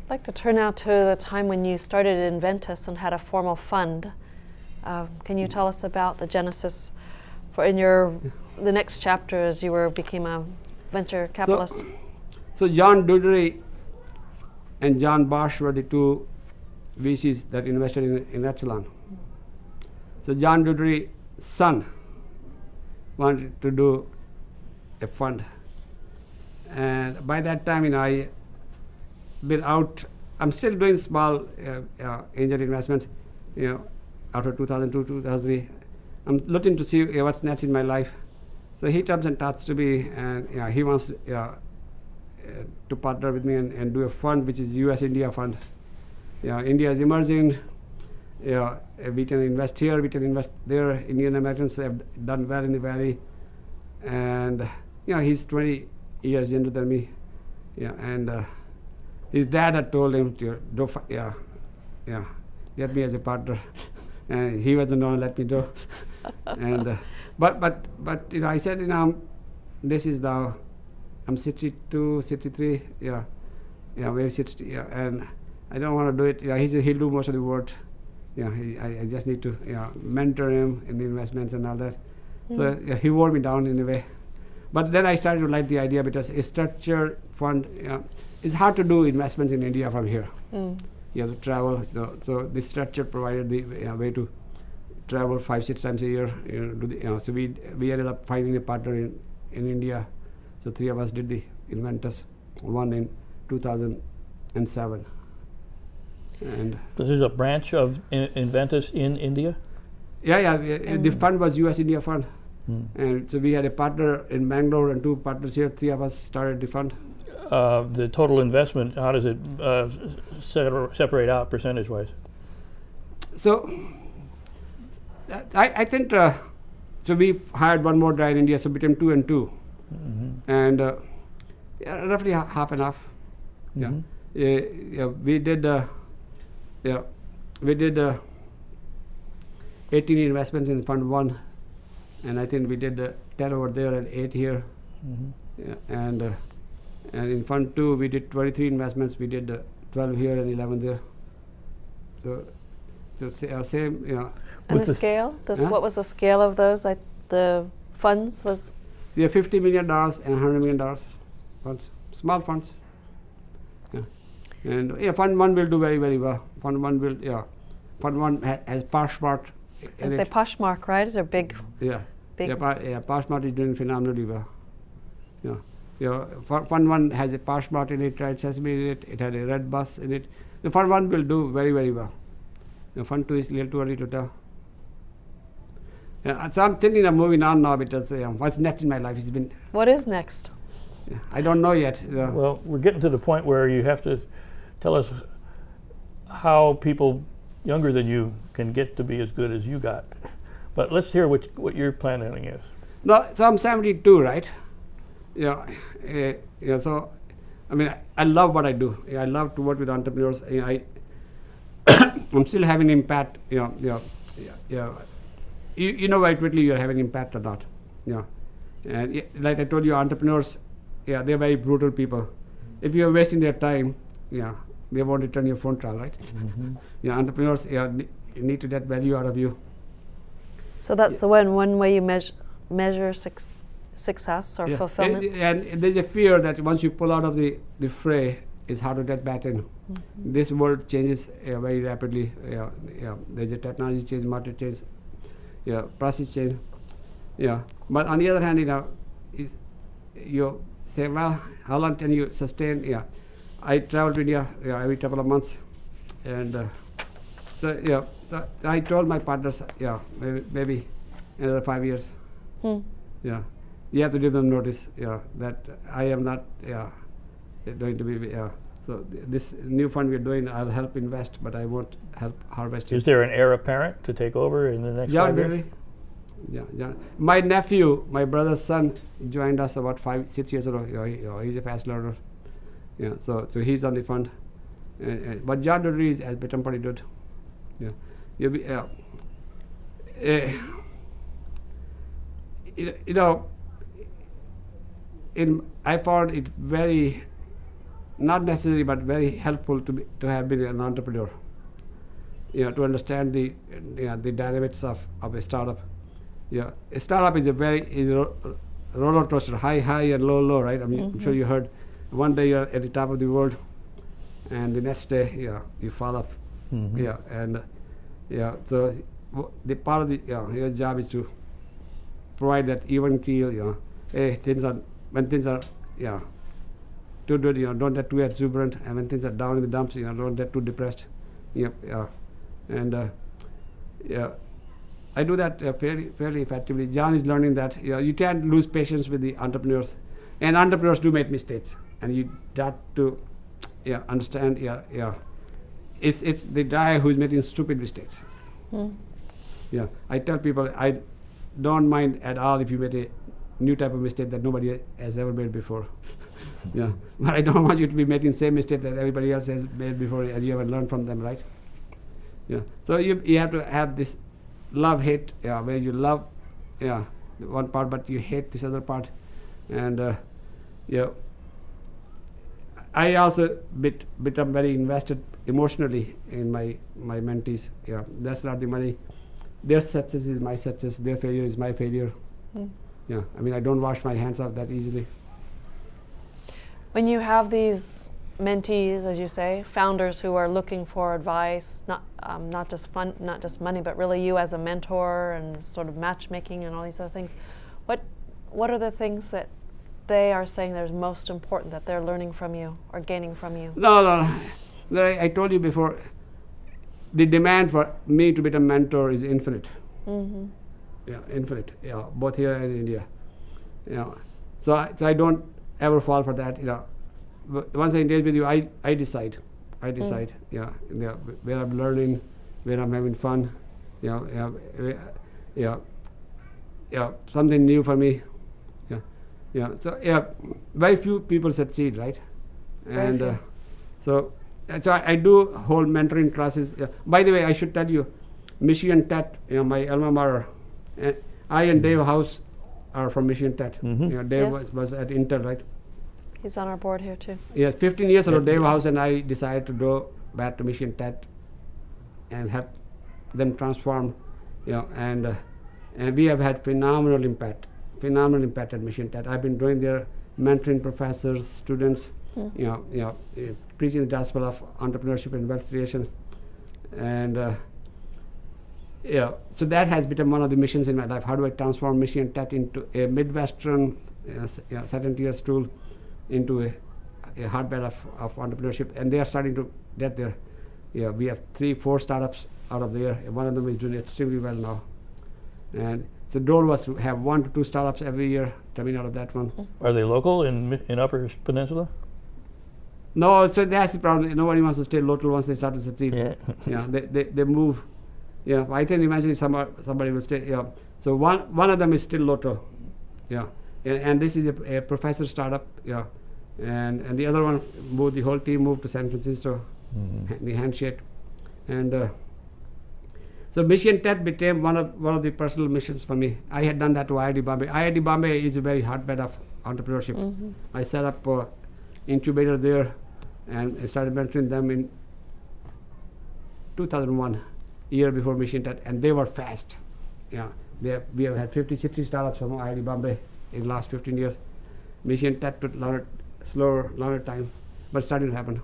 I'd like to turn now to the time when you started Inventus and had a formal fund. Can you tell us about the genesis for the next chapter as you became a venture capitalist? So John Dudery and John Bosch were the two VCs that invested in Epsilon. So John Dudery's son wanted to do a fund, and by that time, I been out. I'm still doing small angel investments, after 2002, 2003. I'm looking to see what's next in my life. So he comes and talks to me, and he wants to partner with me and do a fund, which is U.S. India fund. India is emerging. We can invest here, we can invest there. Indian Americans have done well in the Valley, and he's 20 years younger than me. And his dad had told him to get me as a partner, and he wasn't going to let me do. And but I said, this is now, I'm 62, 63, maybe 60, and I don't want to do it. He'll do most of the work. I just need to mentor him in the investments and all that. So he wore me down in a way. But then I started to like the idea, because a structured fund, it's hard to do investments in India from here. You have to travel. So this structure provided the way to travel 5-6 times a year. So we ended up finding a partner in India. So 3 of us did the Inventus one in 2007. And this is a branch of Inventus in India? The fund was U.S. India fund. And so we had a partner in Bangalore and 2 partners here. 3 of us started the fund. The total investment, how does it separate out percentage-wise? So I think, so we hired one more guy in India, so became 2 and 2. And roughly half and half. We did 18 investments in Fund 1, and I think we did 10 over there and 8 here. And in Fund 2, we did 23 investments. We did 12 here and 11 there. So same, And the scale? What was the scale of those? The funds was? $50 million and $100 million funds, small funds. And Fund 1 will do very, very well. Fund 1 will, Fund 1 has Poshmark. I say Poshmark, right? Is there big? Poshmark is doing phenomenally well. Fund 1 has a Poshmark in it, right? Sesame in it. It had a Red Bus in it. The Fund 1 will do very, very well. Fund 2 is a little too early to tell. So I'm thinking of moving on now, because what's next in my life has been. What is next? I don't know yet. Well, we're getting to the point where you have to tell us how people younger than you can get to be as good as you got. But let's hear what your planning is. No, so I'm 72, right? So I mean, I love what I do. I love to work with entrepreneurs. I'm still having impact. You know very quickly you're having impact or not. And like I told you, entrepreneurs, they're very brutal people. If you're wasting their time, they won't return your phone call, right? Entrepreneurs, need to get value out of you. So that's the one way you measure success or fulfillment? And there's a fear that once you pull out of the fray, it's hard to get back in. This world changes very rapidly. There's a technology change, market change, process change. But on the other hand, you say, well, how long can you sustain? I travel to India every couple of months, and so I told my partners, maybe another 5 years. You have to give them notice, that I am not going to be. So this new fund we're doing, I'll help invest, but I won't help harvest. Is there an heir apparent to take over in the next 5 years? Yeah. My nephew, my brother's son, joined us about 5-6 years ago. He's a fast learner. So he's on the fund. But John Dudery has become pretty good. I found it very not necessary, but very helpful to have been an entrepreneur. To understand the dynamics of a startup. A startup is a roller coaster, high and low, right? I mean, I'm sure you heard. One day you're at the top of the world, and the next day, you fall off. So the part of your job is to provide that even keel. Hey, when things are too good, don't get too exuberant, and when things are down in the dumps, don't get too depressed. And I do that fairly effectively. John is learning that you can't lose patience with the entrepreneurs, and entrepreneurs do make mistakes, and you got to understand. It's the guy who's making stupid mistakes. I tell people I don't mind at all if you make a new type of mistake that nobody has ever made before. But I don't want you to be making the same mistake that everybody else has made before, and you haven't learned from them, right? So you have to have this love-hate, where you love one part, but you hate this other part. And I also become very invested emotionally in my mentees. That's not the money. Their success is my success. Their failure is my failure. I mean, I don't wash my hands off that easily. When you have these mentees, as you say, founders who are looking for advice, not just money, but really you as a mentor and sort of matchmaking and all these other things, what are the things that they are saying that is most important that they're learning from you or gaining from you? No. I told you before, the demand for me to be a mentor is infinite. Infinite. Both here and in India. So I don't ever fall for that. Once I engage with you, I decide. Where I'm learning, where I'm having fun. Something new for me. So very few people succeed, right? And so I do hold mentoring classes. By the way, I should tell you, Michigan Tech, my alma mater. I and Dave House are from Michigan Tech. Dave was at Intel, right? He's on our board here too. 15 years ago, Dave House and I decided to go back to Michigan Tech and help them transform, and we have had phenomenal impact at Michigan Tech. I've been doing their mentoring professors, students, preaching the gospel of entrepreneurship and wealth creation, and so that has become one of the missions in my life. How do I transform Michigan Tech into a Midwestern second-tier school into a hotbed of entrepreneurship? And they are starting to get there. We have 3-4 startups out of there. One of them is doing extremely well now. And so the goal was to have 1 to 2 startups every year coming out of that one. Are they local in Upper Peninsula? No, so that's the problem. Nobody wants to stay local once they start to succeed. They move. I think eventually somebody will stay. So one of them is still local. And this is a professor startup. And the other one moved. The whole team moved to San Francisco. The handshake, and so Michigan Tech became one of the personal missions for me. I had done that to IIT Bombay. IIT Bombay is a very hotbed of entrepreneurship. I set up an incubator there, and I started mentoring them in 2001, year before Michigan Tech, and they were fast. We have had 50, 60 startups from IIT Bombay in the last 15 years. Michigan Tech took longer time, but starting to happen.